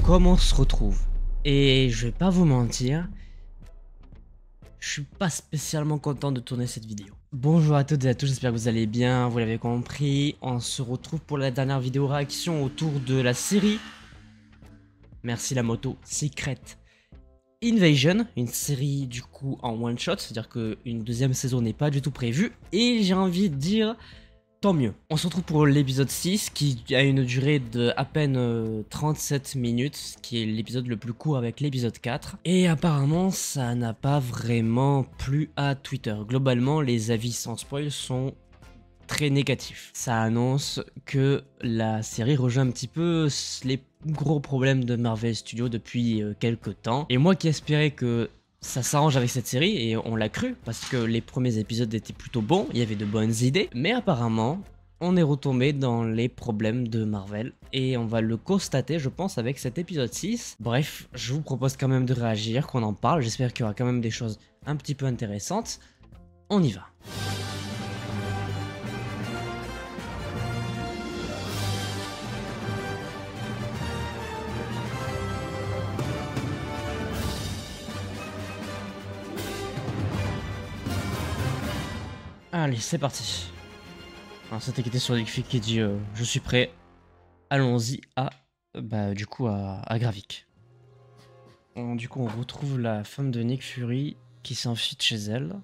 comme on se retrouve. Et je vais pas vous mentir, je suis pas spécialement content de tourner cette vidéo. Bonjour à toutes et à tous, j'espère que vous allez bien, vous l'avez compris. On se retrouve pour la dernière vidéo réaction autour de la série. Merci la moto, Secret Invasion, une série du coup en one shot, c'est-à-dire qu'une deuxième saison n'est pas du tout prévue. Et j'ai envie de dire... tant mieux. On se retrouve pour l'épisode 6 qui a une durée de à peine 37 minutes, ce qui est l'épisode le plus court avec l'épisode 4. Et apparemment ça n'a pas vraiment plu à Twitter. Globalement les avis sans spoil sont très négatifs. Ça annonce que la série rejoint un petit peu les gros problèmes de Marvel Studios depuis quelques temps. Et moi qui espérais que ça s'arrange avec cette série, et on l'a cru, parce que les premiers épisodes étaient plutôt bons, il y avait de bonnes idées, mais apparemment, on est retombé dans les problèmes de Marvel, et on va le constater, je pense, avec cet épisode 6. Bref, je vous propose quand même de réagir, qu'on en parle, j'espère qu'il y aura quand même des choses un petit peu intéressantes. On y va. Allez, c'est parti. Alors, c'était qui était sur Geekfreak qui dit je suis prêt. Allons-y à du coup à Gravik. Du coup, on retrouve la femme de Nick Fury qui s'enfuit de chez elle.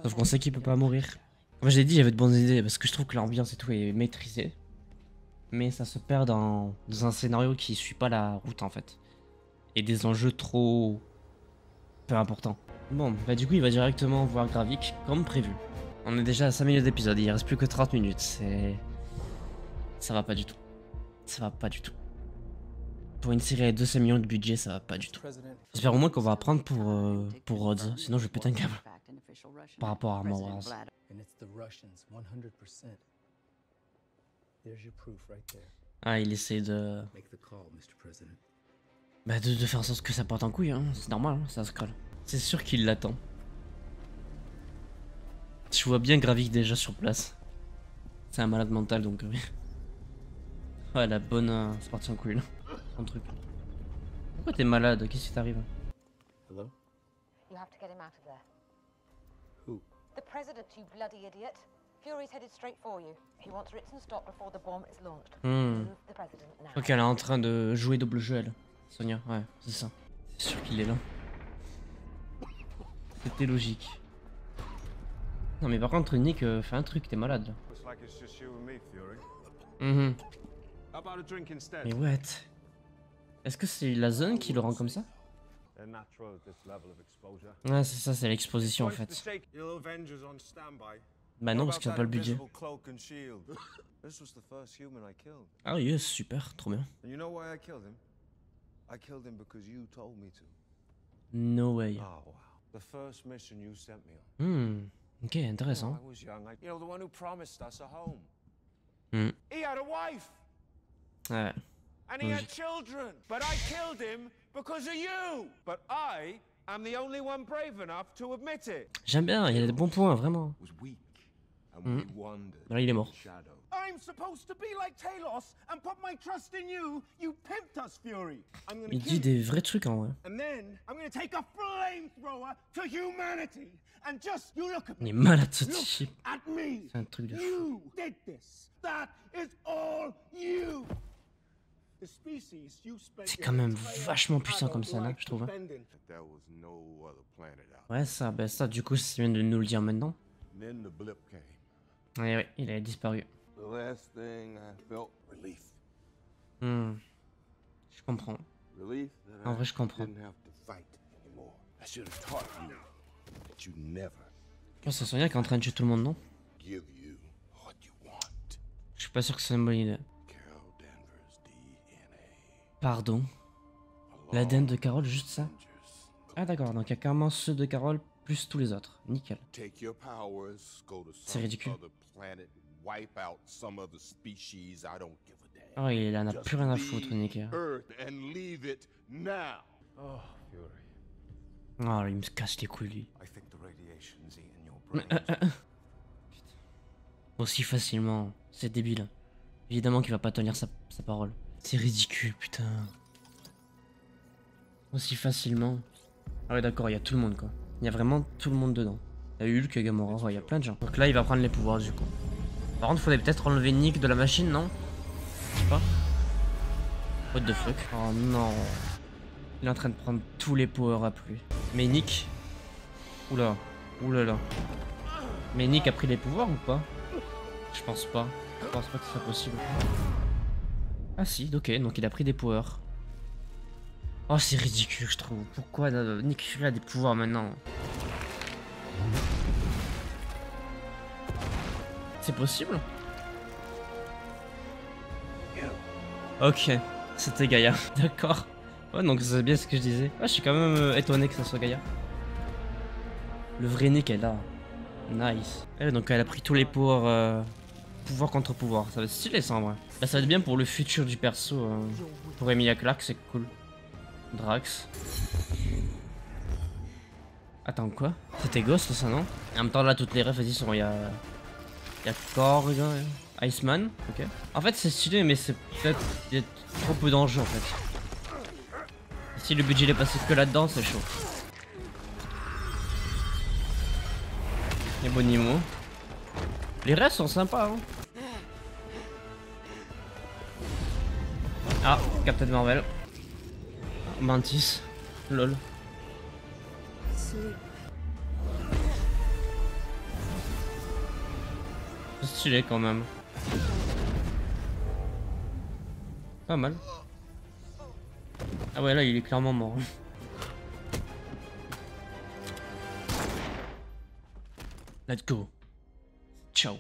Sauf qu'on sait qu'il peut pas mourir. Moi, j'ai dit j'avais de bonnes idées parce que je trouve que l'ambiance et tout est maîtrisée. Mais ça se perd dans un scénario qui suit pas la route en fait. Et des enjeux trop peu importants. Bon, bah du coup, il va directement voir Gravik comme prévu. On est déjà à 5 minutes d'épisode, il reste plus que 30 minutes, c'est... Ça va pas du tout. Ça va pas du tout. Pour une série à 200 millions de budget, ça va pas du tout. J'espère au moins qu'on va apprendre pour Rhodes, sinon je vais péter un câble. Par rapport à Armor Wars. Ah, il essaie de... Bah de faire en sorte que ça porte en couille, hein. C'est normal, hein, ça scroll. C'est sûr qu'il l'attend. Je vois bien Gravik déjà sur place. C'est un malade mental donc oui. Ouais, la bonne... c'est parti en couille là. Un truc. Pourquoi t'es malade? Qu'est-ce qui t'arrive? Hello? You have to get him out of there. Who? The president, you bloody idiot. Fury's headed straight for you. He wants written stop before the bomb is launched. Move the president now. Je crois qu'elle est en train de jouer double jeu elle. Sonia, ouais, c'est ça. C'est sûr qu'il est là. C'était logique. Non mais par contre Nick, fais un truc, t'es malade là. Mais what? Est-ce que c'est la zone qui le rend comme ça? Ouais c'est ça, c'est l'exposition en fait. Bah non parce qu'il n'y a pas le budget. Ah oui, super, trop bien. No way. Ok, intéressant. Ouais. And he had children, but I killed him because of you. But I am the only one brave enough to admit it. J'aime bien, il y a des bons points, vraiment. Là, il est mort. I'm supposed to be like Talos and put my trust in you. You pimped us, Fury. Il dit des vrais trucs en vrai. And then I'm gonna take a flamethrower to humanity. And just you look at me. Il est malade ce type. C'est un truc de fou. You did this. That is all you. C'est quand même vachement puissant comme ça là, je trouve. Ouais ça, bah ça du coup c'est bien de nous le dire maintenant. Ouais ouais, il a disparu. Je comprends. En vrai je comprends. Oh, c'est Sonia qui est en train de tuer tout le monde, non? Je suis pas sûr que c'est une bonne idée. Pardon. L'ADN de Carol, juste ça? Ah d'accord, donc il y a carrément ceux de Carol plus tous les autres. Nickel. C'est ridicule. Oh, il en a plus rien à foutre, Nick. Oh, il me casse les couilles, lui. Aussi facilement, c'est débile. Évidemment qu'il va pas tenir sa parole. C'est ridicule, putain. Aussi facilement. Ah ouais, d'accord, il y a tout le monde, quoi. Il y a vraiment tout le monde dedans. Il y a Hulk, Gamora, ouais, il y a plein de gens. Donc là, il va prendre les pouvoirs, du coup. Par contre, faudrait peut-être enlever Nick de la machine, non? Je sais pas. What the fuck? Oh non. Il est en train de prendre tous les power-up, lui. Mais Nick... Oula. Oulala. Mais Nick a pris les pouvoirs ou pas? Je pense pas. Je pense pas que ce soit possible. Ah si, ok, donc il a pris des pouvoirs. Oh, c'est ridicule, je trouve. Pourquoi Nick Fury a des pouvoirs maintenant? C'est possible? Ok, c'était Gaïa. D'accord. Ouais, donc c'est bien ce que je disais. Ouais, je suis quand même étonné que ça soit Gaïa. Le vrai Nick est là. Nice. Et donc elle a pris tous les pouvoirs, pouvoir contre pouvoir. Ça va être stylé ça en vrai. Là, ça va être bien pour le futur du perso. Pour Emilia Clarke, c'est cool. Drax. Attends, quoi? C'était Ghost ça, non? En même temps, là, toutes les refs, vas-y, sont. Il y a Korg, Iceman, ok. En fait, c'est stylé, mais c'est peut-être. Il y a trop peu d'enjeux en fait. Si le budget est passé que là-dedans, c'est chaud. Les Bonimo. Les refs sont sympas, hein. Ah, Captain Marvel. Mantis. Lol. C'est stylé quand même. Pas mal. Ah ouais, là il est clairement mort. Let's go. Ciao.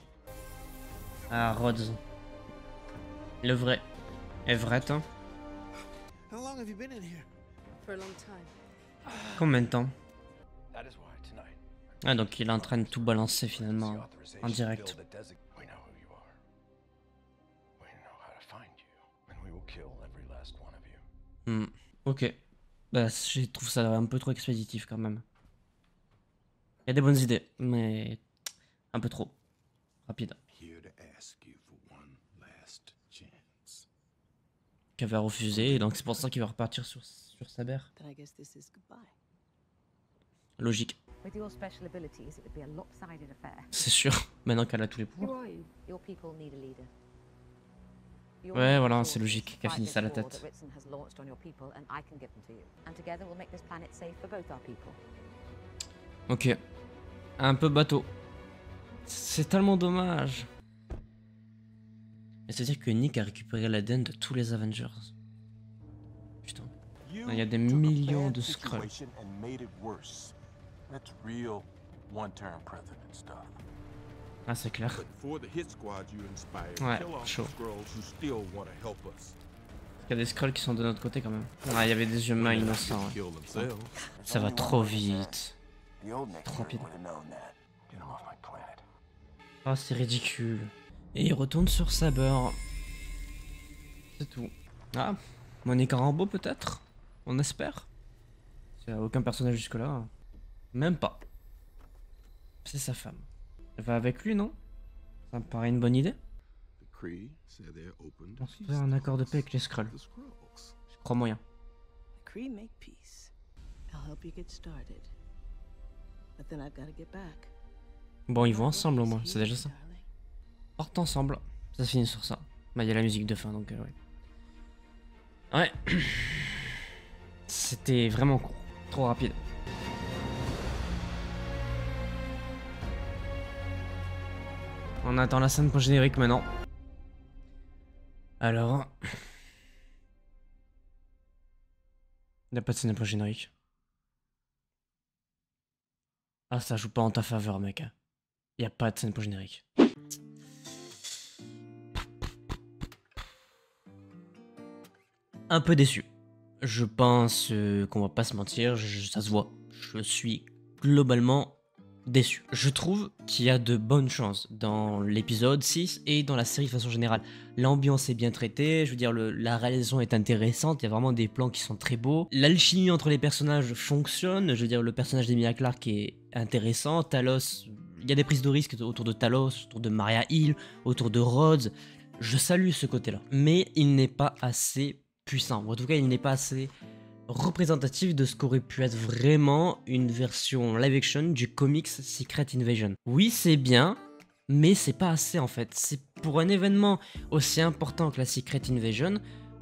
Ah, Rhodes. Le vrai. Everett. Hein. Combien de temps? Ah, donc il est en train de tout balancer finalement en direct. Ok. Bah, je trouve ça un peu trop expéditif quand même. Il y a des bonnes idées, mais un peu trop rapide. Qui avait refusé, et donc c'est pour ça qu'il va repartir sur Saber. Logique. C'est sûr, maintenant qu'elle a tous les pouvoirs. Ouais, voilà, c'est logique qu'elle finisse à la tête. Ok. Un peu bateau. C'est tellement dommage. C'est-à-dire que Nick a récupéré l'ADN de tous les Avengers. Putain. Il y a des millions de Skrulls. Ah, c'est clair. Ouais, chaud. Il y a des Skrulls qui sont de notre côté quand même. Ah, il y avait des humains innocents. Ouais. Ça va trop vite. Trop rapide. Ah, c'est ridicule. Et il retourne sur Saber. C'est tout. Ah, Monica Rambeau peut-être? On espère. Il n'y a aucun personnage jusque-là. Même pas. C'est sa femme. Elle va avec lui, non? Ça me paraît une bonne idée. On se fait un accord de paix avec les Skrulls. Je crois moyen. Bon, ils vont ensemble au moins, c'est déjà ça. Partent ensemble. Ça se finit sur ça. Bah, il y a la musique de fin, donc ouais. Ouais. C'était vraiment court. Trop rapide. On attend la scène post-générique maintenant. Alors... Il n'y a pas de scène post-générique. Ah, ça joue pas en ta faveur, mec. Il n'y a pas de scène post-générique. Un peu déçu. Je pense qu'on va pas se mentir, ça se voit. Je suis globalement déçu. Je trouve qu'il y a de bonnes choses dans l'épisode 6 et dans la série de façon générale. L'ambiance est bien traitée, je veux dire, la réalisation est intéressante, il y a vraiment des plans qui sont très beaux. L'alchimie entre les personnages fonctionne, je veux dire, le personnage d'Emilia Clarke est intéressant. Talos, il y a des prises de risque autour de Talos, autour de Maria Hill, autour de Rhodes. Je salue ce côté-là. Mais il n'est pas assez puissant. En tout cas, il n'est pas assez représentatif de ce qu'aurait pu être vraiment une version live action du comics Secret Invasion. Oui, c'est bien, mais c'est pas assez en fait. C'est pour un événement aussi important que la Secret Invasion,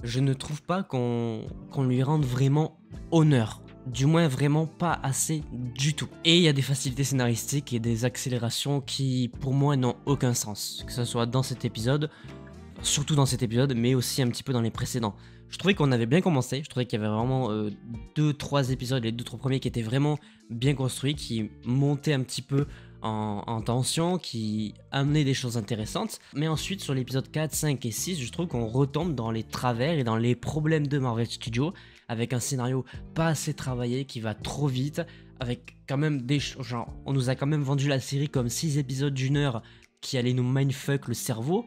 je ne trouve pas qu'on lui rende vraiment honneur. Du moins vraiment pas assez du tout. Et il y a des facilités scénaristiques et des accélérations qui pour moi n'ont aucun sens. Que ce soit dans cet épisode, surtout dans cet épisode, mais aussi un petit peu dans les précédents. Je trouvais qu'on avait bien commencé, je trouvais qu'il y avait vraiment 2-3 épisodes, les 2-3 premiers qui étaient vraiment bien construits, qui montaient un petit peu en tension, qui amenaient des choses intéressantes. Mais ensuite, sur l'épisode 4, 5 et 6, je trouve qu'on retombe dans les travers et dans les problèmes de Marvel Studios, avec un scénario pas assez travaillé, qui va trop vite, avec quand même des choses, genre, on nous a quand même vendu la série comme 6 épisodes d'1 heure qui allaient nous mindfuck le cerveau.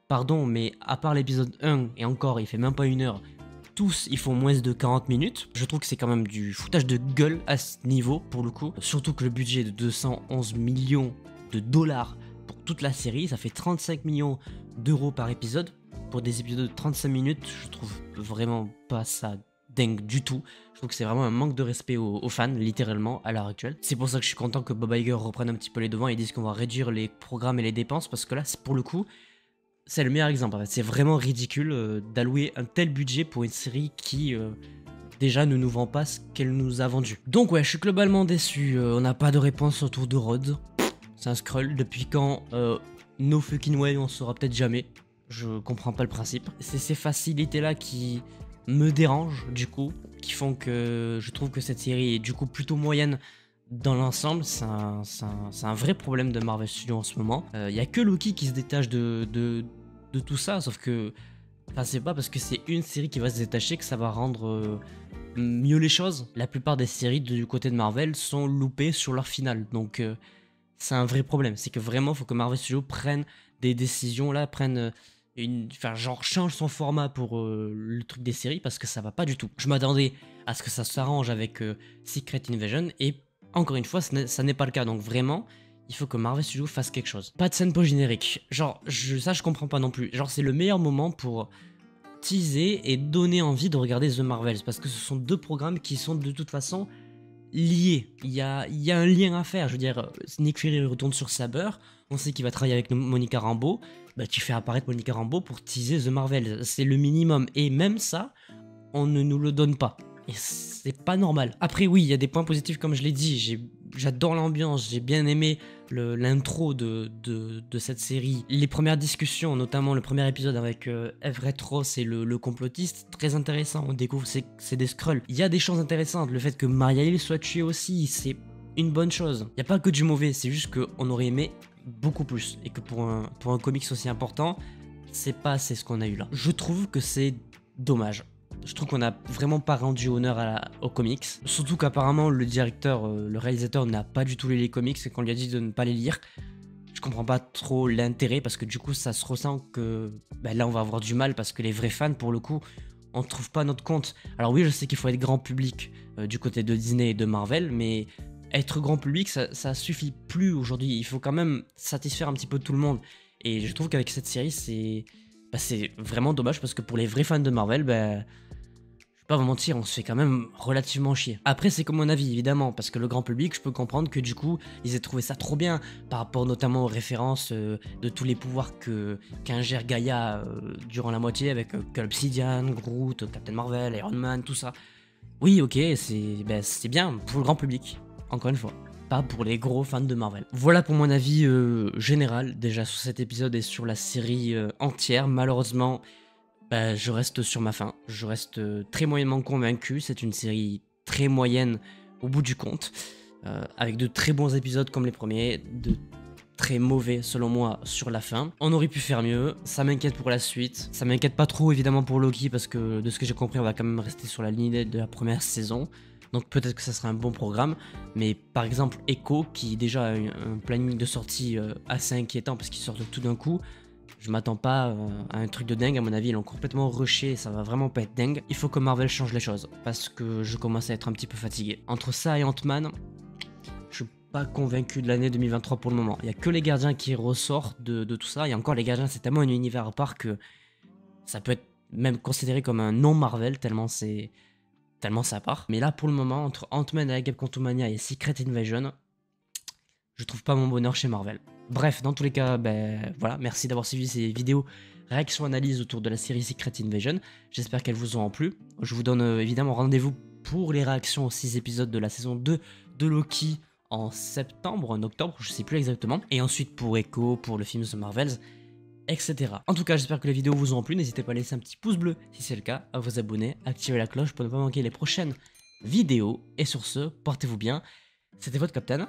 Pardon, mais à part l'épisode 1, et encore, il fait même pas 1 heure, tous ils font moins de 40 minutes. Je trouve que c'est quand même du foutage de gueule à ce niveau pour le coup. Surtout que le budget est de 211 millions de dollars pour toute la série, ça fait 35 millions d'euros par épisode. Pour des épisodes de 35 minutes, je trouve vraiment pas ça dingue du tout. Je trouve que c'est vraiment un manque de respect aux fans, littéralement, à l'heure actuelle. C'est pour ça que je suis content que Bob Iger reprenne un petit peu les devants et dise qu'on va réduire les programmes et les dépenses, parce que là, pour le coup, c'est le meilleur exemple en fait. C'est vraiment ridicule d'allouer un tel budget pour une série qui déjà ne nous vend pas ce qu'elle nous a vendu. Donc ouais, je suis globalement déçu. On n'a pas de réponse autour de Rhodes. C'est un scroll. Depuis quand No fucking way, on saura peut-être jamais. Je comprends pas le principe. C'est ces facilités là qui me dérangent du coup, qui font que je trouve que cette série est du coup plutôt moyenne. Dans l'ensemble, c'est un vrai problème de Marvel Studios en ce moment. Y a que Loki qui se détache de tout ça, sauf que c'est pas parce que c'est une série qui va se détacher que ça va rendre mieux les choses. La plupart des séries du côté de Marvel sont loupées sur leur finale, donc c'est un vrai problème. C'est que vraiment, il faut que Marvel Studios prenne des décisions là, change son format pour le truc des séries, parce que ça va pas du tout. Je m'attendais à ce que ça s'arrange avec Secret Invasion, et encore une fois, ça n'est pas le cas, donc vraiment, il faut que Marvel Studios fasse quelque chose. Pas de scène post-générique, genre, ça je comprends pas non plus. Genre, c'est le meilleur moment pour teaser et donner envie de regarder The Marvels, parce que ce sont deux programmes qui sont de toute façon liés. Il y a un lien à faire, je veux dire, Nick Fury retourne sur Saber, on sait qu'il va travailler avec Monica Rambeau, bah tu fais apparaître Monica Rambeau pour teaser The Marvels, c'est le minimum, et même ça, on ne nous le donne pas. Et c'est pas normal. Après oui, il y a des points positifs comme je l'ai dit, j'adore l'ambiance, j'ai bien aimé l'intro de cette série. Les premières discussions, notamment le premier épisode avec Everett Ross et le complotiste, très intéressant, on découvre c'est des Skrulls. Il y a des choses intéressantes, le fait que Maria Hill soit tuée aussi, c'est une bonne chose. Il n'y a pas que du mauvais, c'est juste qu'on aurait aimé beaucoup plus, et que pour un comics aussi important, c'est pas assez ce qu'on a eu là. Je trouve que c'est dommage. Je trouve qu'on n'a vraiment pas rendu honneur aux comics. Surtout qu'apparemment le directeur, le réalisateur n'a pas du tout lu les comics et qu'on lui a dit de ne pas les lire. Je comprends pas trop l'intérêt, parce que du coup ça se ressent que là on va avoir du mal, parce que les vrais fans pour le coup on ne trouve pas notre compte. Alors oui, je sais qu'il faut être grand public du côté de Disney et de Marvel, mais être grand public ça suffit plus aujourd'hui. Il faut quand même satisfaire un petit peu tout le monde. Et je trouve qu'avec cette série c'est vraiment dommage, parce que pour les vrais fans de Marvel, je vais pas vous mentir, on se fait quand même relativement chier. Après, c'est comme mon avis, évidemment, parce que le grand public, je peux comprendre que du coup, ils aient trouvé ça trop bien, par rapport notamment aux références de tous les pouvoirs qu'ingère Gaïa durant la moitié, avec Obsidian, Groot, Captain Marvel, Iron Man, tout ça. Oui, ok, c'est bien pour le grand public, encore une fois. Pas pour les gros fans de Marvel. Voilà pour mon avis général, déjà sur cet épisode et sur la série entière. Malheureusement, je reste sur ma faim. Je reste très moyennement convaincu. C'est une série très moyenne au bout du compte, avec de très bons épisodes comme les premiers, de très mauvais selon moi sur la fin. On aurait pu faire mieux, ça m'inquiète pour la suite. Ça m'inquiète pas trop évidemment pour Loki, parce que de ce que j'ai compris, on va quand même rester sur la lignée de la première saison. Donc peut-être que ça sera un bon programme, mais par exemple Echo, qui déjà a un planning de sortie assez inquiétant parce qu'ils sortent tout d'un coup, je m'attends pas à un truc de dingue. À mon avis ils l'ont complètement rushé et ça va vraiment pas être dingue. Il faut que Marvel change les choses, parce que je commence à être un petit peu fatigué. Entre ça et Ant-Man, je pas convaincu de l'année 2023 pour le moment. Il y a que les Gardiens qui ressortent de tout ça. Et encore, les Gardiens, c'est tellement un univers à part que ça peut être même considéré comme un non-Marvel, tellement c'est à part. Mais là, pour le moment, entre Ant-Man et la Guêpe Quantumania et Secret Invasion, je trouve pas mon bonheur chez Marvel. Bref, dans tous les cas, ben voilà, merci d'avoir suivi ces vidéos réaction-analyse autour de la série Secret Invasion. J'espère qu'elles vous ont plu. Je vous donne évidemment rendez-vous pour les réactions aux 6 épisodes de la saison 2 de Loki en septembre, en octobre, je sais plus exactement. Et ensuite pour Echo, pour le film The Marvels, etc. En tout cas, j'espère que les vidéos vous ont plu. N'hésitez pas à laisser un petit pouce bleu si c'est le cas, à vous abonner, activer la cloche pour ne pas manquer les prochaines vidéos. Et sur ce, portez-vous bien. C'était votre Captain.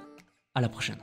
À la prochaine.